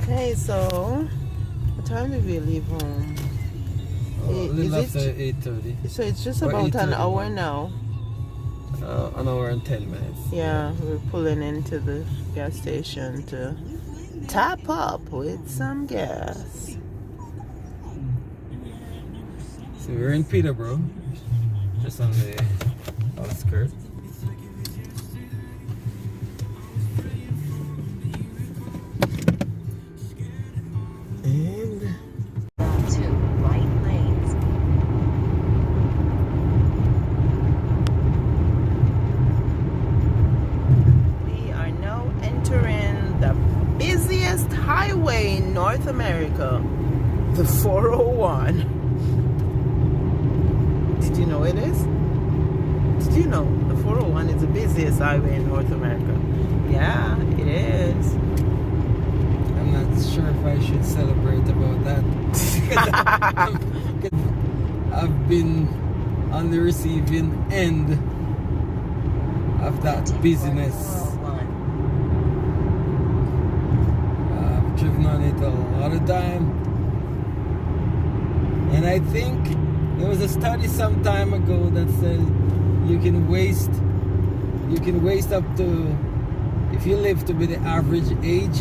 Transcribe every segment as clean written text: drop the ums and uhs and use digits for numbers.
Okay, so what time did we leave home? A little after 8:30. So it's just Or about an 8:30. hour now. An hour and 10 minutes. Yeah, we're pulling into the gas station to top up with some gas. So we're in Peterborough, just on the outskirts. And two right lanes. we are now entering the busiest highway in North America, the 401. Did you know it is? Did you know the 401 is the busiest highway in North America? Yeah, it is. I'm not sure if I should celebrate about that. I've been on the receiving end of that busyness. I've driven on it a lot of time. And I think there was a study some time ago that said you can waste up to, if you live to be the average age,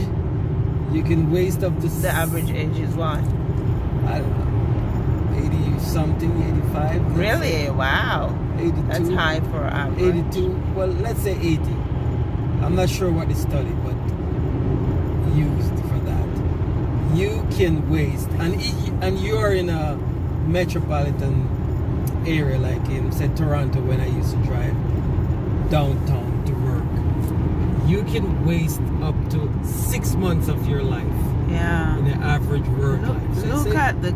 you can waste up to The average age is what? I don't know, 80 something, 85. Really? Wow. 82. That's high for average. 82. Well, let's say 80. I'm not sure what the study, but used for that. You can waste, and you are in a metropolitan area like in, say, Toronto, when I used to drive downtown to work. You can waste up to 6 months of your life Yeah. in an average work life. So Look say at the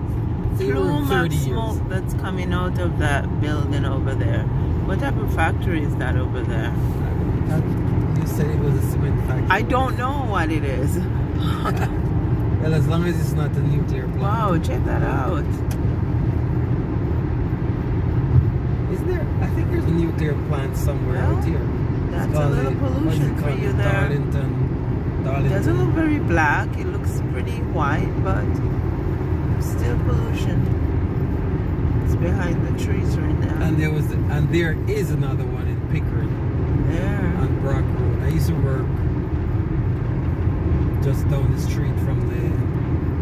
you were plume of 30 smoke years. that's coming out of that building over there. What type of factory is that over there? You said it was a cement factory. I don't know what it is. Well, as long as it's not a nuclear plant. Wow, check that out. Is there? I think there's a nuclear plant somewhere Well, out here. That's a little pollution for you there. Darlington. It doesn't look very black. It looks pretty white, but still pollution. It's behind the trees right now. And there is another one in Pickering There. on Brock Road. I used to work just down the street from the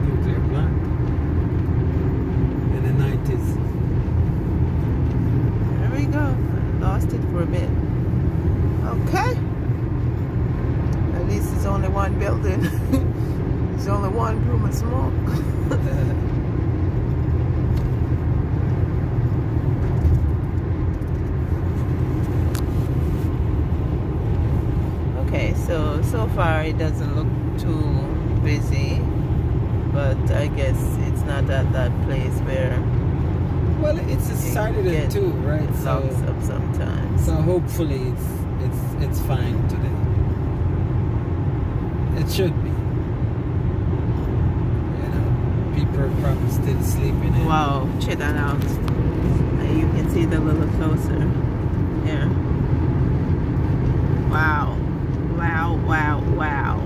nuclear plant in the 90s. There we go. Lost it for a bit. Okay. At least it's only one building. It's only one plume of smoke. Okay, so far it doesn't look too busy, but I guess it's not at that place where Well, it's a Saturday get too, right? it locks up sometimes. So hopefully it's fine today. It should be. You know, people are probably still sleeping in. Wow, check that out. You can see the little closer. Yeah. Wow. Wow, wow, wow.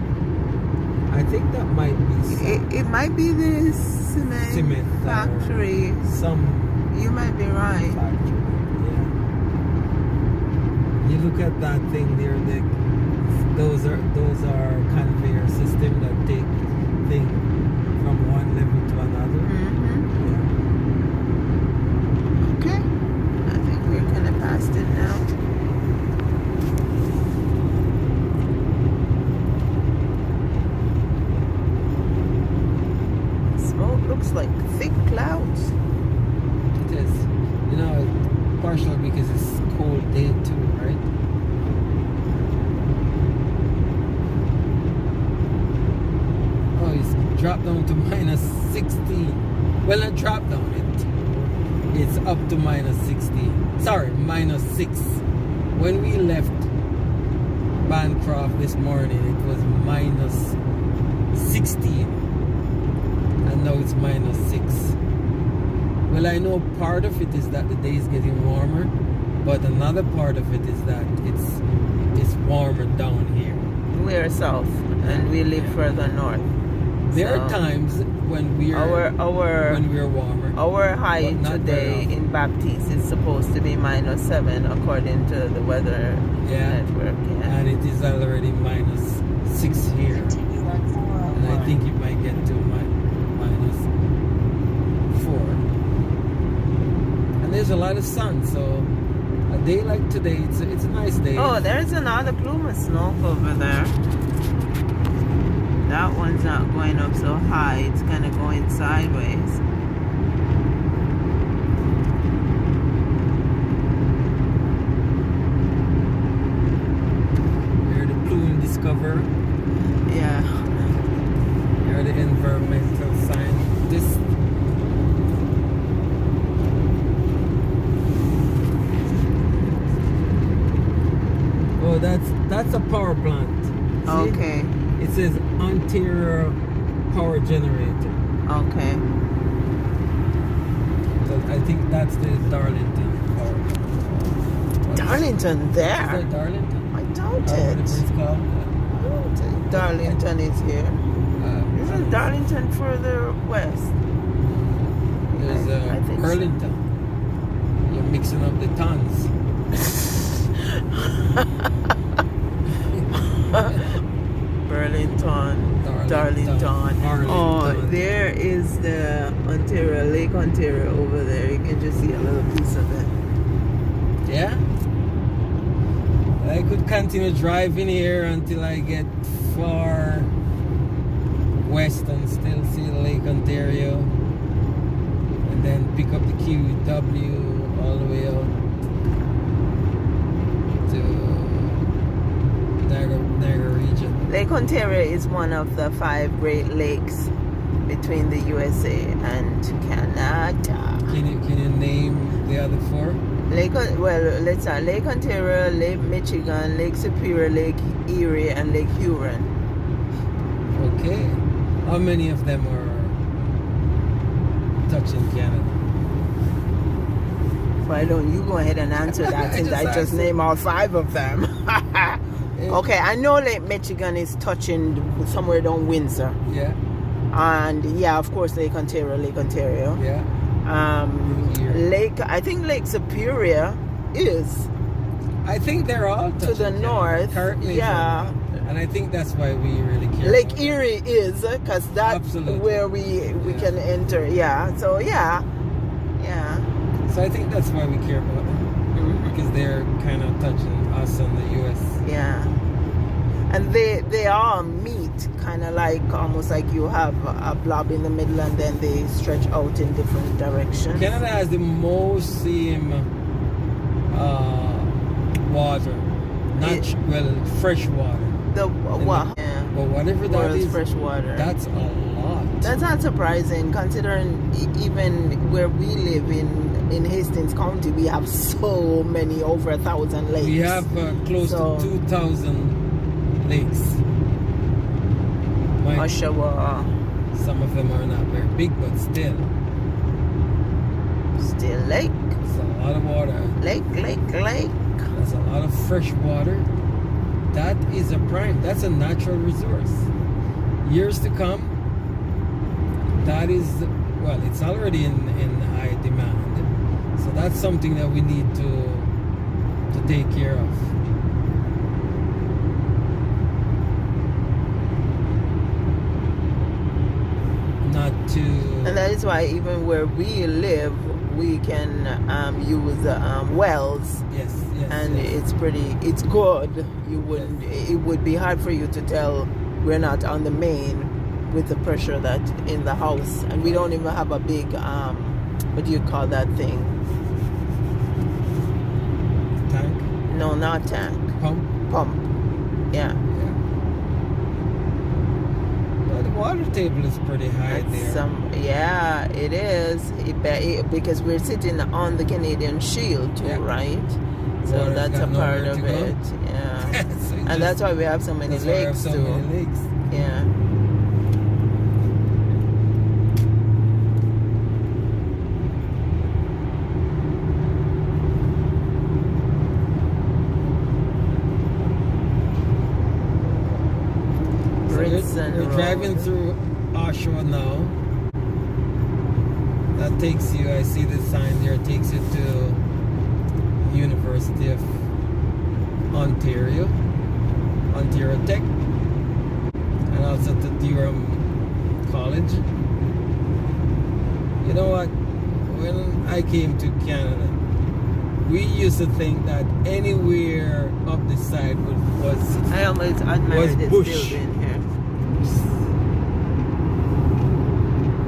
I think that might be It might be this cement factory. some You might be right. factory. Yeah. You look at that thing there. Those are conveyor system that take thing from one level to another. Mm-hmm. Okay. I think we're kind of past it now. Smoke looks like thick clouds. It is. You know, partially because it's cold day too, right? Oh, it's dropped down to minus 16. Well, not dropped down, it's up to minus 16. Sorry, minus 6. When we left Bancroft this morning, it was minus 16. And now it's minus 6. Well, I know part of it is that the day is getting warmer, but another part of it is that it's warmer down here. We're south and we live further north. There So, are times when we're warmer. Our high But not very today often. in Baptiste is supposed to be -7 according to the weather Yeah. network. Yeah. And it is already -6 here. Continue on And I 401. think it might get to -4. And there's a lot of sun, so a day like today, it's a nice day. Oh, there's another plume of smoke over there. That one's not going up so high. It's kind of going sideways. You're the plume discoverer. Yeah. You're the environmental scientist. Oh, that's a power plant. See? Okay. It says Ontario power generator. Okay. So I think that's the Darlington power plant. Darlington Is there? that Darlington? I doubt Or whatever it. it's called. Darlington is here. Isn't Darlington further west? There's I think so. Burlington. You're mixing up the tons. Burlington, Darlington. Oh, there is the Ontario, Lake Ontario over there. You can just see a little piece of it. Yeah? I could continue driving here until I get far west and still see Lake Ontario. And then pick up the QW all the way out to Niagara region. Lake Ontario is one of the 5 Great Lakes between the USA and Canada. Can you name the other 4? Let's start. Lake Ontario, Lake Michigan, Lake Superior, Lake Erie, and Lake Huron. Okay. How many of them are touching Canada? Why don't you go ahead and answer that since I just named all 5 of them? Okay, I know Lake Michigan is touching somewhere down Windsor. Yeah. And yeah, of course, Lake Ontario. Yeah. I think Lake Superior is I think they're all to touching the Canada. north. Currently, Yeah. and I think that's why we really care. Lake about Erie is because that's Absolutely. where we Yeah. can enter. Yeah. So yeah. it. So I think that's why we care about them, because they're kind of touching us and the U.S. Yeah. And they all meet kind of like almost like you have a blob in the middle and then they stretch out in different directions. Canada has the most same water, fresh water. Yeah. But whatever that World's is, fresh water. that's a lot. That's not surprising considering even where we live in Hastings County, we have so many, over 1,000 lakes. We have close So- to 2,000 lakes. Oshawa, Some of them are not very big, but still, still lake. it's a lot of water. Lake. That's a lot of fresh water. That is a prime. That's a natural resource. Years to come, that is, well, it's already in high demand. So that's something that we need to take care of. Not to... And that is why even where we live, we can use wells. Yes. And it's good. It would be hard for you to tell we're not on the main with the pressure that in the house, and we don't even have a big what do you call that thing? Tank? No, not tank. Pump. Yeah. Well, the water table is pretty high there. Yeah, it is. Because we're sitting on the Canadian Shield too, right? So Water's that's a got part nowhere of to go. it. Yeah. So And that's why we have so many that's why we have lakes so too. many lakes. Yeah. So Ritz and we're driving Road. through Oshawa now. That takes you, I see the sign there, takes you to University of Ontario Tech, and also to Durham College. You know what? When I came to Canada, we used to think that anywhere up the side was I always admire this bush. building here.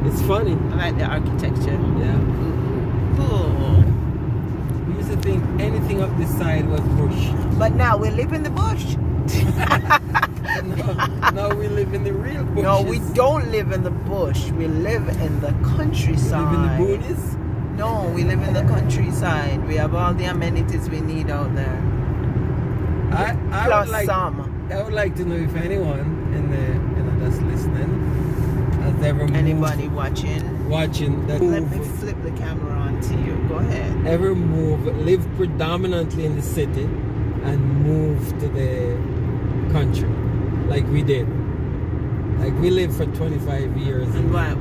It's funny. I like the architecture. Yeah. Cool. We used to think anything up the side was bush. But now we live in the bush. Now we live in the real bush. No, we don't live in the bush. We live in the countryside. live in the boonies. No, we live in the countryside. We have all the amenities we need out there. I Plus would like, some. I would like to know if anyone in the that's listening has ever moved, Anybody watching? watching that Let me move, flip the camera on to you. Go ahead. ever live predominantly in the city and move to the country like we did. Like we lived for 25 years. And why you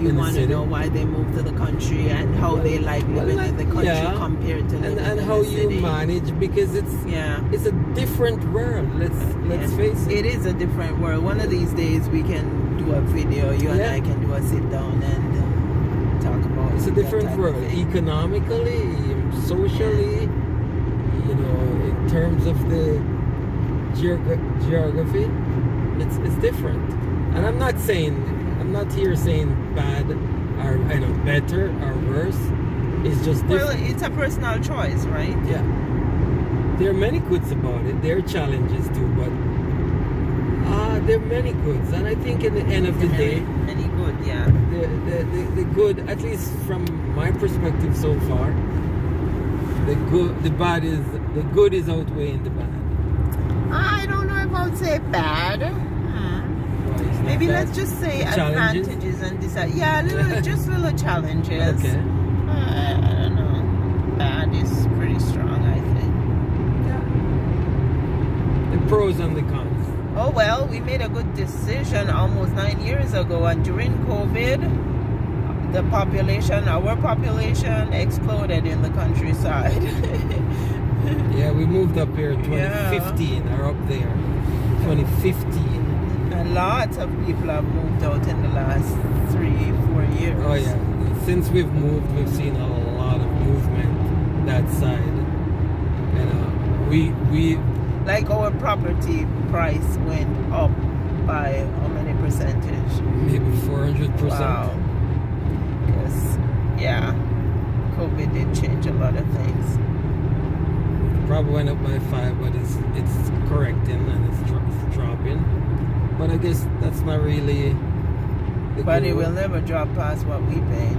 in the want to city. know why they moved to the country and how they like living in the country yeah. compared to living and in how the you city. manage, because it's a different world. Let's Yeah. face it. It is a different world. One of these days we can do a video. You and Yeah. I can do a sit down and talk about. It's a that different type of world, thing. economically, socially, you know, in terms of the geography. It's different. And I'm not here saying bad or better or worse. It's just Well, different. it's a personal choice, right? Yeah. There are many goods about it. There are challenges too, but there are many goods. And I think in the end of the day, Any good, yeah. the good, at least from my perspective so far, the good is outweighing the bad. I don't know if I would say bad. Why, it's not Maybe bad? let's just say The challenges? advantages and decide. Yeah, just little challenges. Okay. I don't know. Bad is pretty strong, I think. The pros and the cons. Oh well, we made a good decision almost 9 years ago, and during COVID, our population exploded in the countryside. Yeah, we moved up here in 2015, or up there. 2015. And lots of people have moved out in the last 3-4 years. Oh yeah. Since we've moved, we've seen a lot of movement that side. And we Like our property price went up by how many percentage? maybe 400%. Wow. Because, yeah, COVID did change a lot of things. Probably went up by 5, but it's correcting and it's dropping. But I guess that's not really the But goal. it will never drop past what we pay.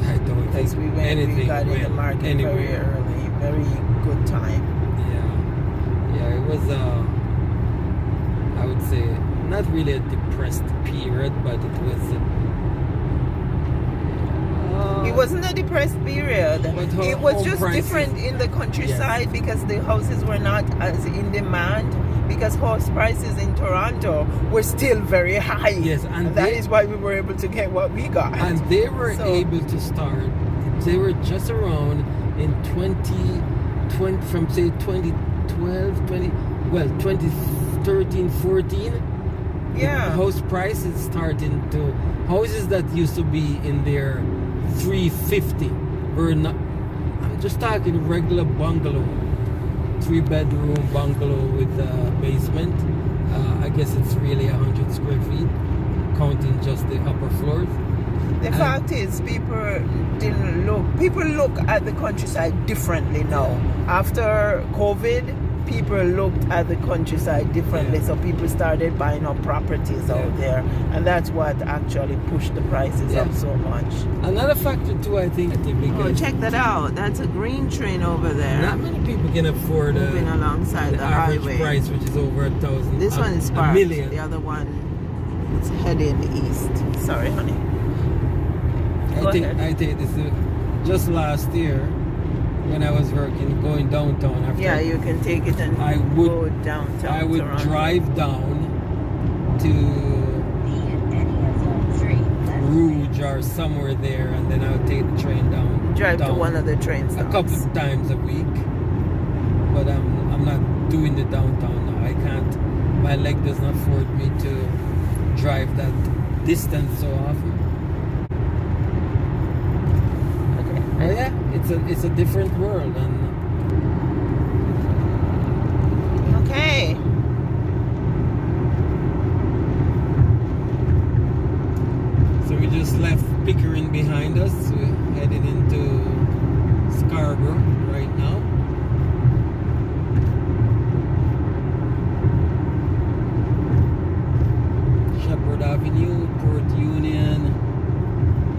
I don't think Because we anything got in the went market very anywhere. early. Very good time. Yeah, it was I would say not really a depressed period, but it was It wasn't a depressed period. But It was home just prices- different in the countryside because the houses were not as in demand, because house prices in Toronto were still very high. Yes, and that they- is why we were able to get what we got. and they were So- able to start. They were just around in 2020 from say 2012, 2013, 14. Yeah. House prices starting to houses that used to be in their 350 were not. I'm just talking regular bungalow, 3-bedroom bungalow with a basement. I guess it's really 100 square feet, counting just the upper floors. The fact is, people look at the countryside differently now. After COVID, people looked at the countryside differently, Yeah. so people started buying up properties out there, and that's what actually pushed the prices up so much. Another factor too, I think, Oh, because check that out. That's a green train over there. not many people can afford Moving alongside the the average highway. price, which is over 1,000. This one is a parked. million. The other one is heading east. Sorry, honey. Go I think ahead. this is just last year when I was going downtown. After Yeah, you can take it and I would- go downtown. I would Toronto. drive down to The area zone or somewhere there, and then I'll take the train down. Drive to down one of the train a stops. couple of times a week. But I'm not doing the downtown now. I can't. My leg does not afford me to drive that distance so often. Okay. But yeah, it's a different world, and Okay. so we just left Pickering behind us. We're headed into Scarborough right now. Shepherd Avenue, Port Union.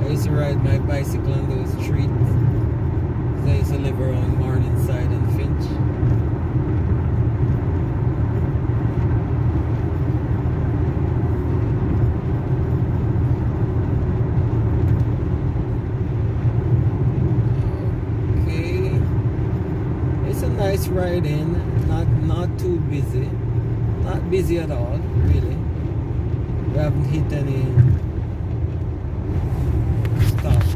I used to ride my bicycle on those streets. I used to live around Morningside and Finch. Okay. It's a nice ride in, not too busy. Not busy at all, really. We haven't hit any stoppage.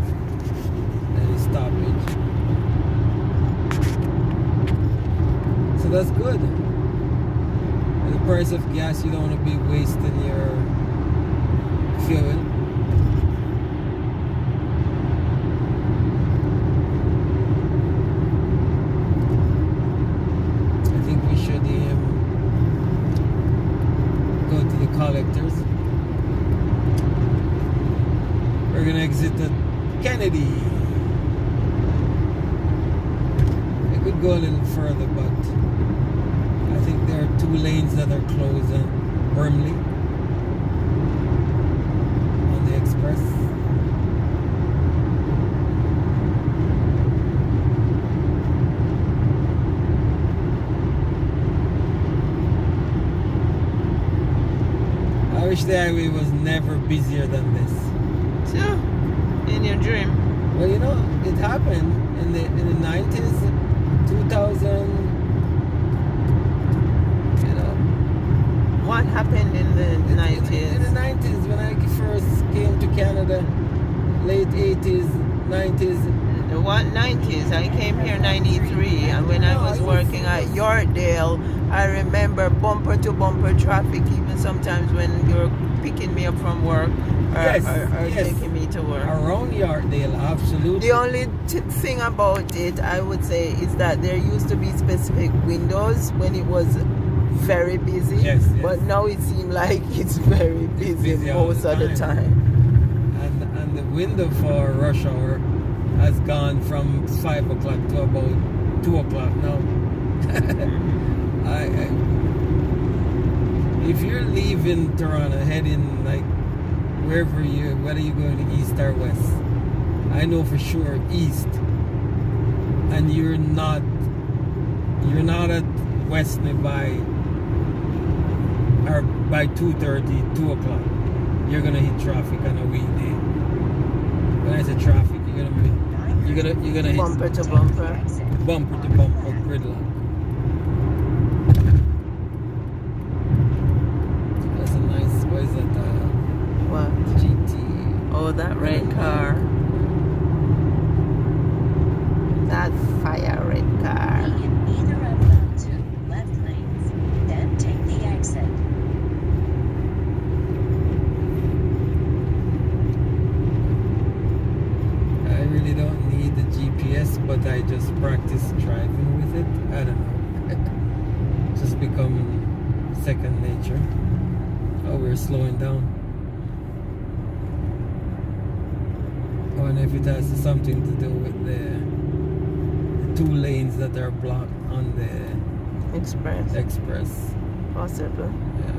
So that's good. At the price of gas, you don't want to be wasting your fuel. I think we should go to the collectors. We're gonna exit the Kennedy. I could go a little further, but I think there are 2 lanes that are closed permanently on the express. I wish the highway was never busier than this. So, in your dream. Well, you know, it happened in the 90s, 2000. You know, What happened in the 90s? in the 90s when I first came to Canada, late 80s, 90s. What 90s? I came here 93, and when I was working at Yorkdale, I remember bumper to bumper traffic, even sometimes when you're picking me up from work or, Yes, or yes. taking me to work. Around Yorkdale, absolutely. The only thing about it, I would say, is that there used to be specific windows when it was very busy. Yes, yes. But now it seems like it's very busy, busy all most the of the time. time. And the window for rush hour has gone from 5 o'clock to about 2 o'clock now. If you're leaving Toronto, heading like wherever whether you're going to east or west, I know for sure east, and you're not at Westney by 2:30, 2 o'clock, you're gonna hit traffic on a weekday. When I say traffic, you're gonna hit Bumper to bumper. bumper to bumper gridlock. That's a nice, what is that? What? GT. Oh, that red car. That fire red car. Be in either of the 2 left lanes, then take the exit. I really don't need the GPS, but I just practice driving with it. I don't know. Just become second nature. Oh, we're slowing down. I wonder if it has something to do with the 2 lanes that are blocked on the express. Possible. Yeah.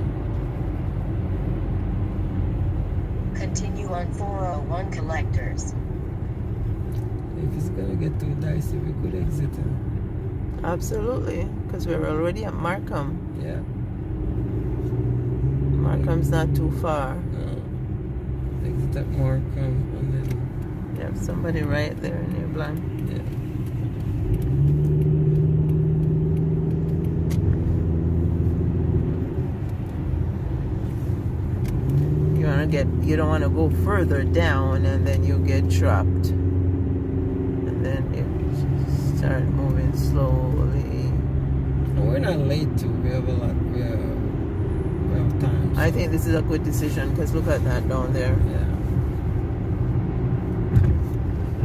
Continue on 401 Collectors. If it's gonna get too dicey, we could exit. Absolutely. Because we're already at Markham. Yeah. Markham's not too far. Exit at Markham and then You have somebody right there in your blind. yeah. You want to you don't want to go further down and then you get trapped. And then you start moving slowly. We're not late too. We have a lot. We have time. I think this is a good decision because look at that down there. Yeah.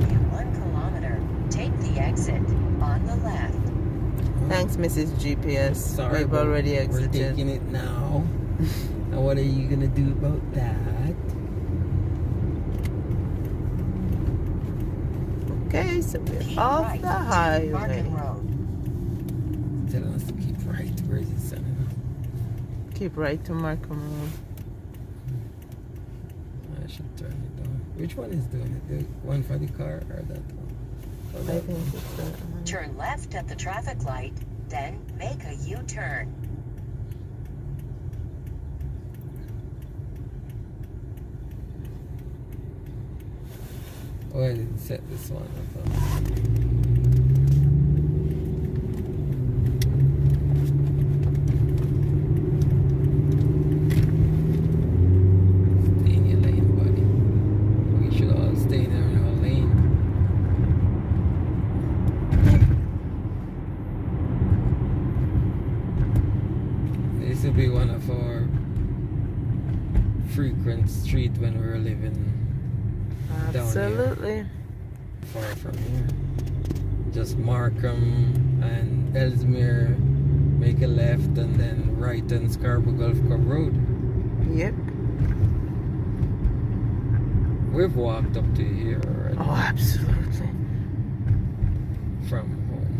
In 1 kilometer, take the exit on the left. Thanks, Mrs. GPS. Sorry, We've but already we're exited. taking it now. And what are you gonna do about that? Okay, so we're Keep off right the to highway. Market Road. Telling us to keep right. Where is it sending us? Keep right to Markham Road. I should turn it down. Which one is doing it? The one for the car or that one? Or I that think one? it's that one. Turn left at the traffic light, then make a U-turn. Oh, I didn't set this one. I thought. Stay in your lane, buddy. We should all stay there in our lane. This will be one of our frequent street when we were living down here. Absolutely. Far from here. Just Markham and Ellesmere, make a left and then right on Scarborough Golf Club Road. Yep. We've walked up to here already Oh, absolutely. from home.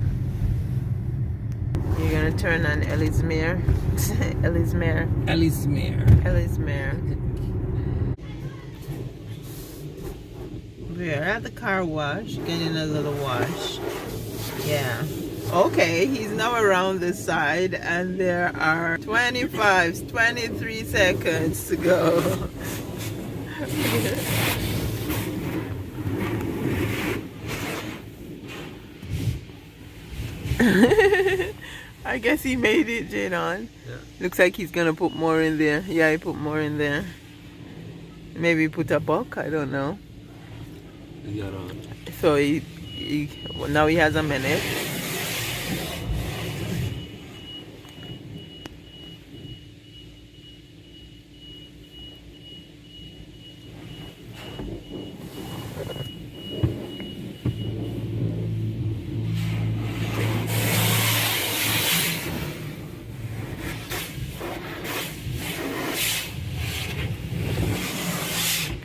You're gonna turn on Ellesmere. Ellesmere. Ellesmere. Ellesmere. We're at the car wash, getting a little wash. Yeah. Okay, he's now around this side, and there are 23 seconds to go. I guess he made it, Jadon. Yeah. Looks like he's gonna put more in there. Yeah, he put more in there. Maybe put a buck, I don't know. So well, now he has a minute.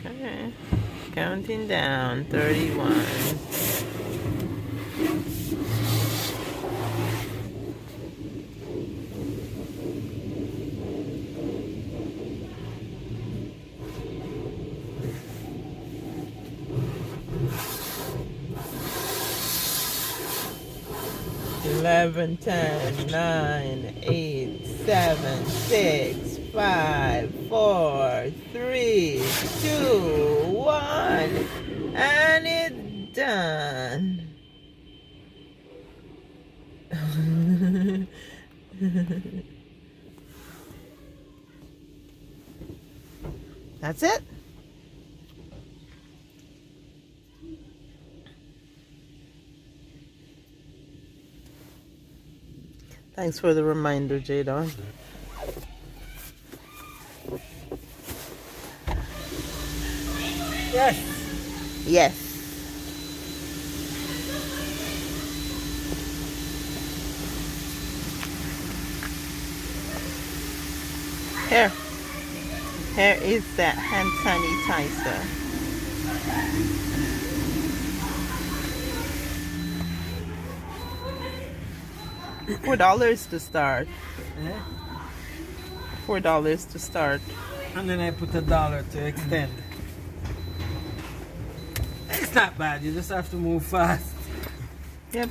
Okay. Counting down, 31. Eleven, 10, 9, 8, 7, 6, 5, 4, 3, 2, 1, and it's done. That's it. Thanks for the reminder, Jadon. Yes. Yes. Here is that hand sanitizer. $4 to start. Eh? $4 to start. And then I put $1 to extend. It's not bad, you just have to move fast. Yep.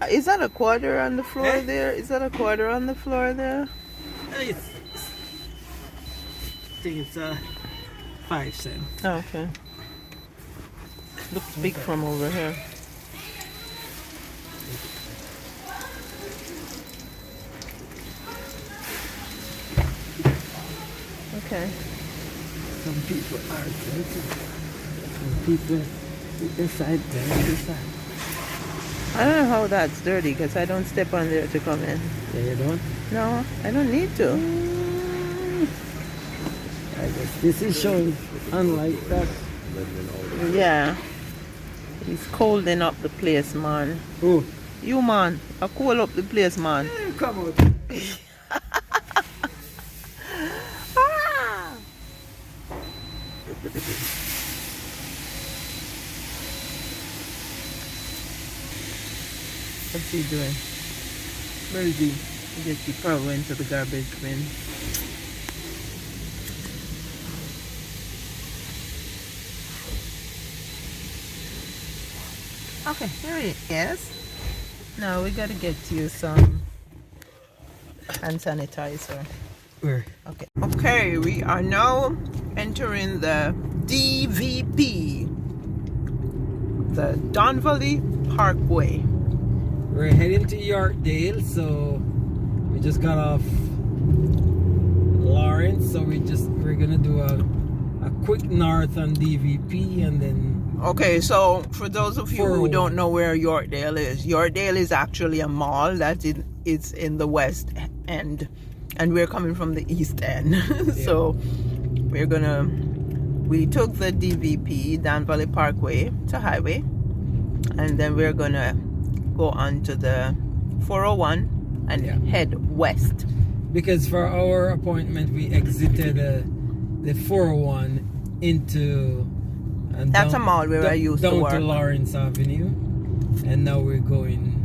Is that a quarter on the floor Eh? there? Is that a quarter on the floor there? I think it's 5 cents. Oh, okay. Looks big from over here. Okay. Some people are dirty. Some people with this side, this side. I don't know how that's dirty because I don't step on there to come in. Yeah, you don't? No, I don't need to. I guess this is showing unlike that. Yeah. He's colding up the place, man. Oh, You, man. I cool up the place, man. come out. Ah! What's he doing? Where is he? I guess he probably went to the garbage bin. Okay, here he is. Now we gotta get you some hand sanitizer. Where? Okay. Okay, we are now entering the DVP, the Don Valley Parkway. We're heading to Yorkdale, so we just got off Lawrence, so we're gonna do a quick north on DVP and then. Okay, so for those of you who 401. don't know where Yorkdale is actually a mall that it's in the west end, and we're coming from the east end. So we took the DVP, Dan Valley Parkway, to highway, and then we're gonna go on to the 401 and head west. Because for our appointment, we exited the 401 into. And That's a mall where I used to down work. to Lawrence Avenue, and now we're going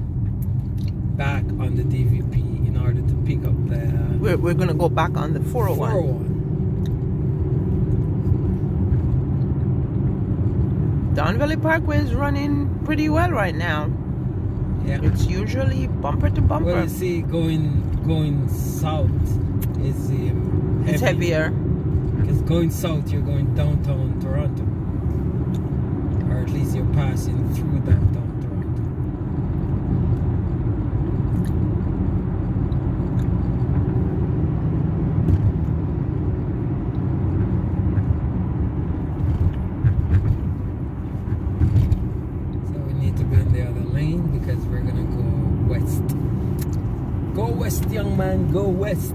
back on the DVP in order to pick up the. We're gonna go back on the 401. 401. Don Valley Parkway is running pretty well right now. Yeah. It's usually bumper to bumper. Well, you see, going south is It's heavier. Because going south, you're going downtown Toronto, or at least you're passing through downtown Toronto. So we need to be in the other lane because we're gonna go west. Go west, young man, go west.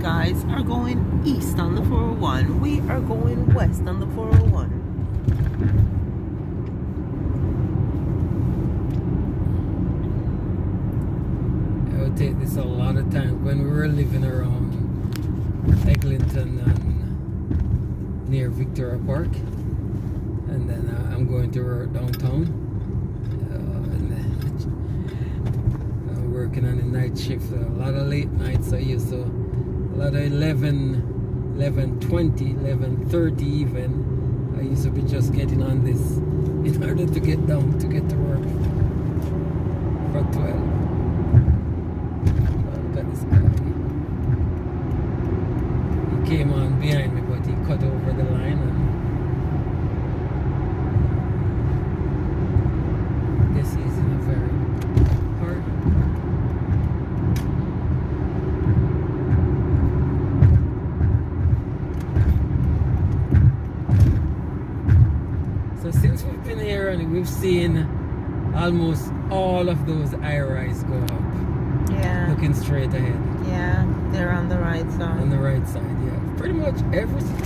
Guys are going east on the 401. We are going west on the 401. It would take this a lot of time. When we were living around Eglinton and near Victoria Park, and then I'm going to work downtown, and I'm working on a night shift. A lot of late nights I used to. A lot of 11:20, 11:30 even. I used to be just getting on this in order to get down, to get to work for 12. Look at this guy. He came on behind me, but he cut over the line, and I guess he's in a very hard. So since we've been here we've seen almost all of those high-rise go up. Yeah. Looking straight ahead. Yeah, they're on the right On side. the right side, yeah. Pretty much everything.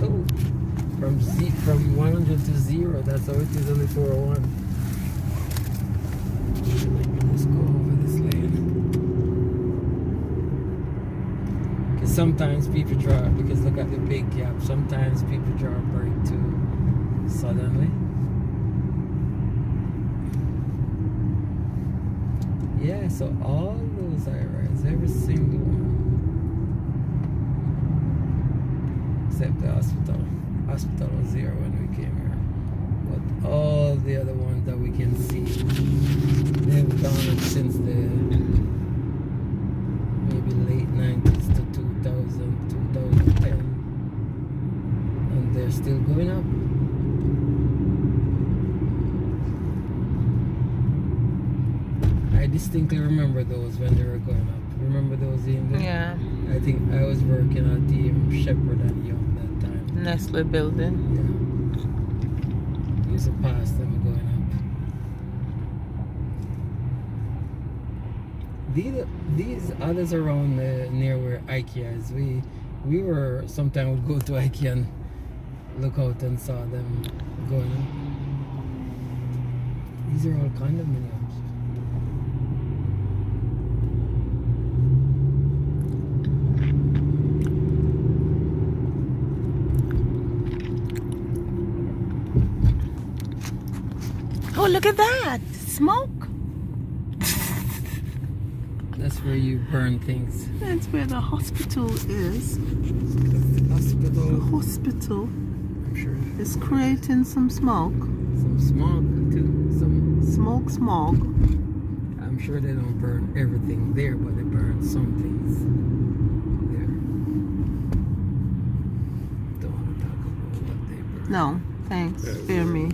Oh, from 100 to 0. That's how it is on the 401. Let's go over this lane. Because sometimes people draw, because look at the big gap. Sometimes people draw a break too suddenly. Yeah, so all those high-rise, every single one. Except the hospital. Hospital was 0 when we came here. But all the other ones that we can see, they've gone up since the maybe late 90s to 2000, 2010. And they're still going up. I distinctly remember those when they were going up. Remember those in there? Yeah. I think I was working at Team Shepherd and Young that time. Nestle building. Yeah. Used to pass them going up. These others around near where IKEA is, we were sometimes would go to IKEA and look out and saw them going up. These are all condominiums. Oh, look at that! Smoke! That's where you burn things. That's where the hospital is. The hospital. The hospital I'm sure. is creating some smoke. Some smog too. Some. Smoke. I'm sure they don't burn everything there, but they burn some things there. Don't want to talk about what they burn. No, thanks. Spare me.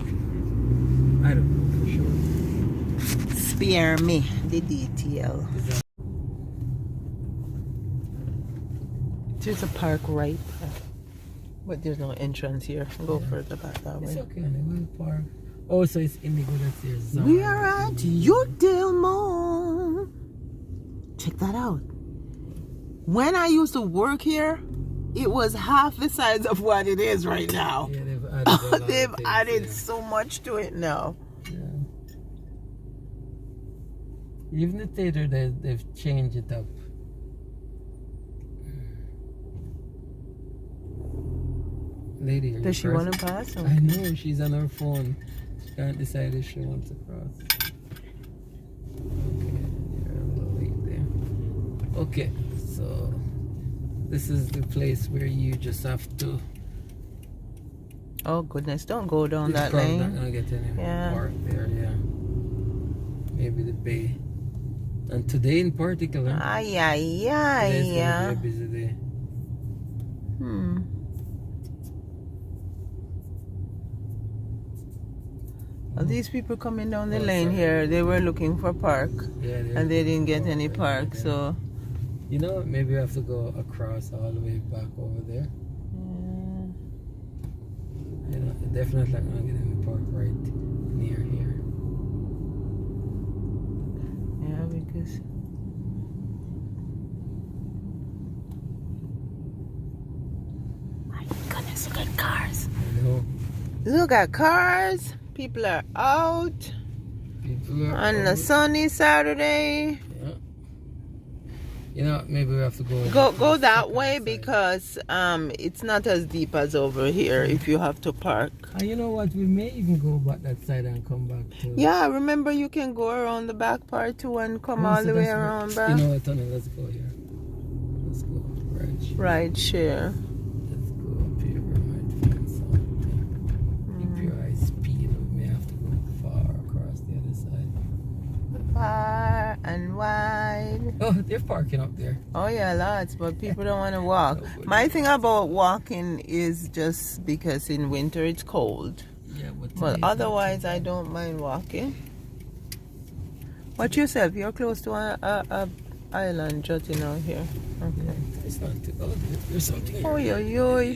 I don't know for sure. Spare me the detail. Is that There's a park right there. But there's no entrance here. Go further back that it's way. okay, they will park. Oh, so it's Indigo that's here. Zara. We are at Youtdale Mall. Check that out. When I used to work here, it was half the size of what it is right now. Yeah, they've added a lot They've of things, added yeah. so much to it now. Yeah. Even the theater, they've changed it up. Lady, are you Does she crossing? want to pass? I know, she's on her phone. She can't decide if she wants to cross. Okay, you're a little late there. Okay, so this is the place where you just have to. Oh goodness, don't go down You're that probably not lane. gonna get any Yeah. park there, yeah. Maybe the bay. And today in particular, Ay, today's gonna be a ay. busy day. Are these people coming down the Oh, lane sorry. here? They were looking for park Yeah, and they didn't get any park, so You know what? Maybe we have to go across all the way back over there. You know, definitely not gonna get in the park right near here. yeah, because my goodness, look at cars. You know, Look at cars. People are out people are on a out. sunny Saturday. Yeah. You know, maybe we have to go. Go that way side. because it's not as deep as over here if you have to park. And you know what? We may even go back that side and come back to. Yeah, remember you can go around the back part too and come Oh, all so the way that's around right. back. You know what, Tony? Let's go here. Let's go. Right. Ride share. Let's go up here. We might find something. Keep your eyes peeled. We may have to go far across the other side. Far and wide. Oh, they're parking up there. Oh yeah, lots, but people don't want to walk. Nobody. My thing about walking is just because in winter it's cold. Yeah, but But today's not otherwise too I bad. don't mind walking. Watch yourself, you're close to a island jutting out here. Okay. It's not too. Oh, there's something here. Oh, yo, yo.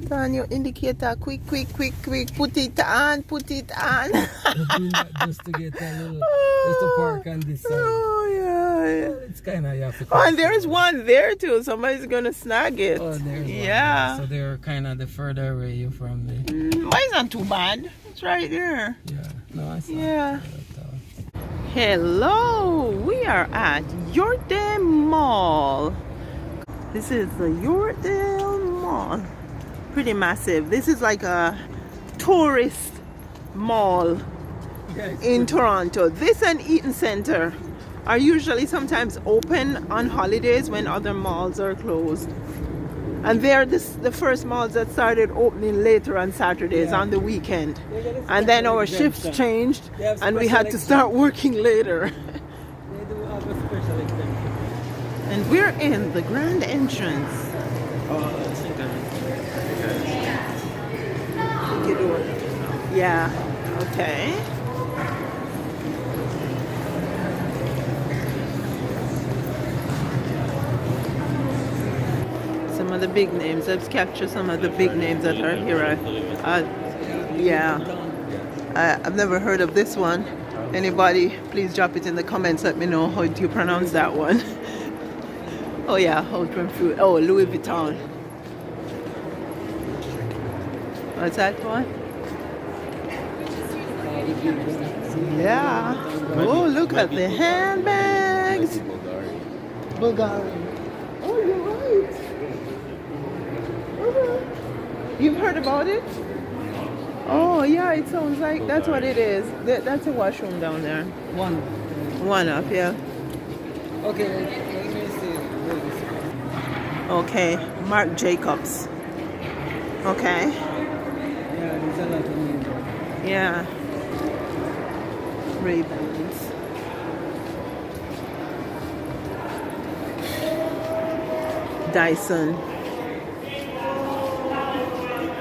Put on your indicator. Quick, quick, quick, quick. Put it on. Put it on. We're doing that just to get a little, just to park on this side. Oh, yeah. It's kind of, you have to Oh, and there's one there too. Somebody's gonna snag it. Oh, there's one. Yeah. So they're kind of the further away you from the. Mine's not too bad. It's right there. Yeah. No, I saw. Yeah. That, Hello. We are at Yorkdale Mall. This is the Yorkdale Mall. Pretty massive. This is like a tourist mall in Toronto. This and Eaton Center are usually sometimes open on holidays when other malls are closed. And they're the first malls that started opening later on Saturdays on the weekend. And then our shifts changed and we had to start working later. They do have a special exemption. And we're in the grand entrance. Yeah, okay. Some of the big names. Let's capture some of the big names that are here. I've never heard of this one. Anybody, please drop it in the comments. Let me know how do you pronounce that one. Oh yeah, Ultra Fruit. Oh, Louis Vuitton. What's that one? Yeah. Oh, look at the handbags. Bulgari. Oh, you're right. You've heard about it? Oh, yeah, it sounds like that's what it is. That's a washroom down there. One up, yeah. Okay, let me see. Okay, Marc Jacobs. Okay. Yeah, there's a lot of names. Yeah. Ray-Bans. Dyson.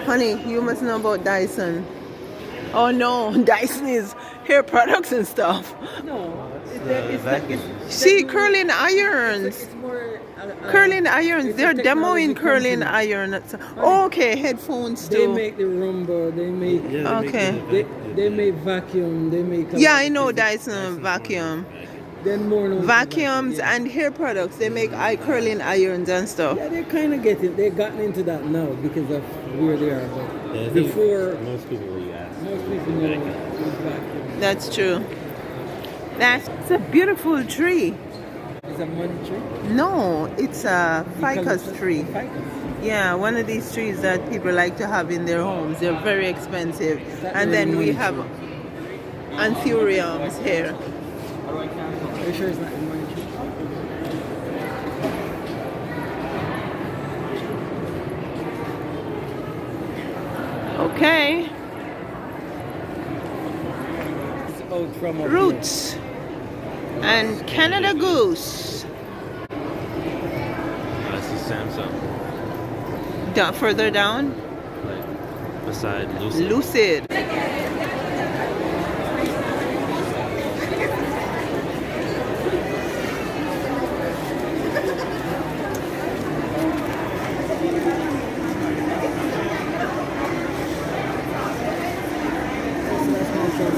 Honey, you must know about Dyson. Oh no, Dyson is hair products and stuff. No, See, curling irons. it's more. Curling irons. it's a They're technology demoing curling company. iron. Oh, okay, headphones They too. make the Rumba. They make. Okay. They make vacuum. They make. Yeah, I know Dyson vacuum. Then more Vacuums yeah. and hair products. They make eye curling irons and stuff. Yeah, they're kind of getting. They've gotten into that now because of where they are. But before, most people will ask. most people know vacuum. That's true. That's a beautiful tree. Is a money tree? No, it's a ficus tree. Ficus. Yeah, one of these trees that people like to have in their homes. They're very expensive. And then we have anthuriums here. Are you sure it's not a money tree? Okay. It's out from up Roots. And Canada Goose. That's the Samsung. Further down, Like beside Lucid. Lucid.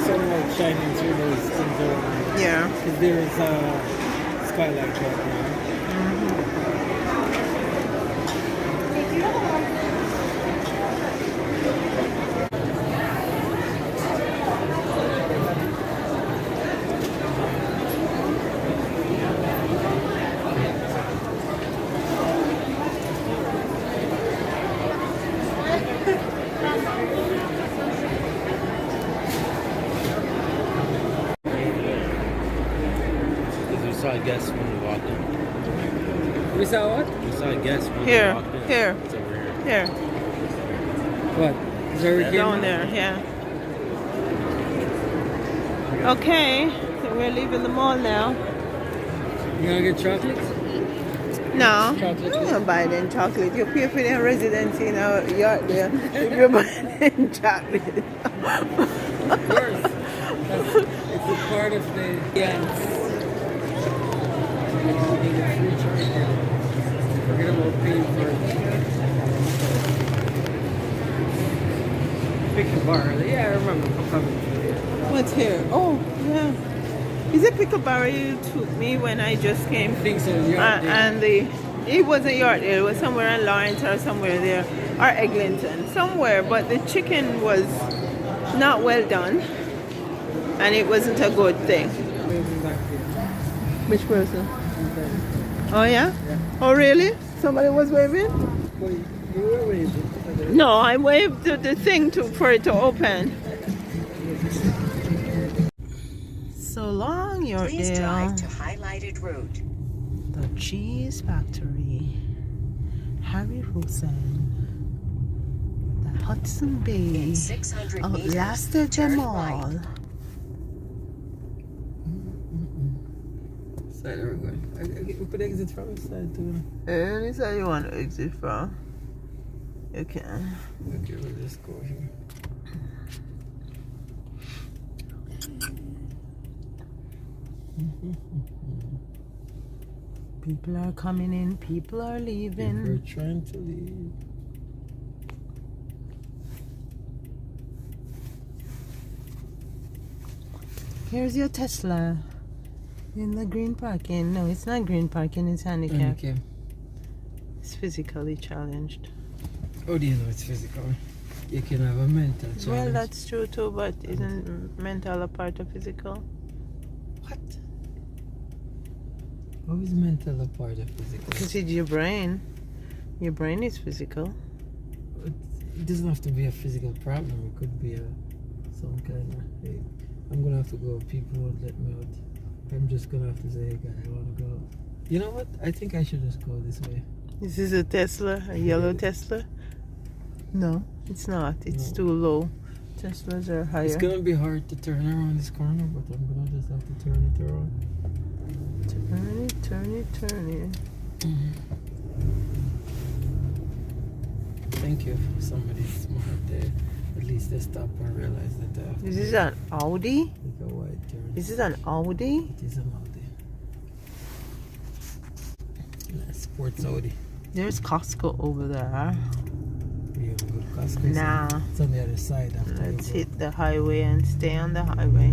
sunlight shining through those things around. Yeah. Because there is a skylight right there. We saw a guest when we walked in. We saw what? We saw a guest when Here, we walked in. here. It's over here. Here. What? Is there a Down there, yeah. Okay, so we're leaving the mall now. You gonna get chocolates? No, Chocolate. I'm not buying any chocolate. You pay for their residency in our yard there. If you're buying any chocolate. Of course. It's a part of the dance. Forget about paying for it. Pickle barrel. Yeah, I remember coming through there. What's here? Oh, yeah. Is it Pickleberry you took me when I just came? I think so. Yeah. And it wasn't Yorkdale, it was somewhere in Lawrence or somewhere there, or Eglinton, somewhere, but the chicken was not well done, and it wasn't a good thing. Which person? Oh, yeah? Oh, really? Somebody was waving? You were waving. No, I waved the thing for it to open. So long, Please Yorkdale. drive to highlighted route. The cheese factory. Harry Rosen. The Hudson Bay. In 600 meters, Outlasted turn them all. right. Side are we going? We could exit from this side too. Any side you want to exit from, you can. Okay, we'll just go here. People are coming in, people are We're leaving. trying to leave. Here's your Tesla. In the green parking. No, it's not green parking, it's handicap. Okay. It's physically challenged. How do you know it's physical? You can have a mental challenge. Well, that's true too, but isn't mental a part of physical? What? How is mental a part of physical? Because it's your brain. Your brain is physical. It doesn't have to be a physical problem. It could be some kind of, hey, I'm gonna have to go. People won't let me out. I'm just gonna have to say, hey guy, I wanna go. You know what? I think I should just go this way. Is this a Tesla? A yellow Tesla? No, it's not. It's No. too low. Teslas are higher. It's gonna be hard to turn around this corner, but I'm gonna just have to turn it around. Turn it, turn it, turn it. Thank you for somebody smart there. At least they stop and realize that they have to Is this an Audi? make a wide turn. Is this an Audi? It is an Audi. Sports Audi. There's Costco over there. We have a good Costco. Nah. It's on the other side after Let's you go. hit the highway and stay on the highway.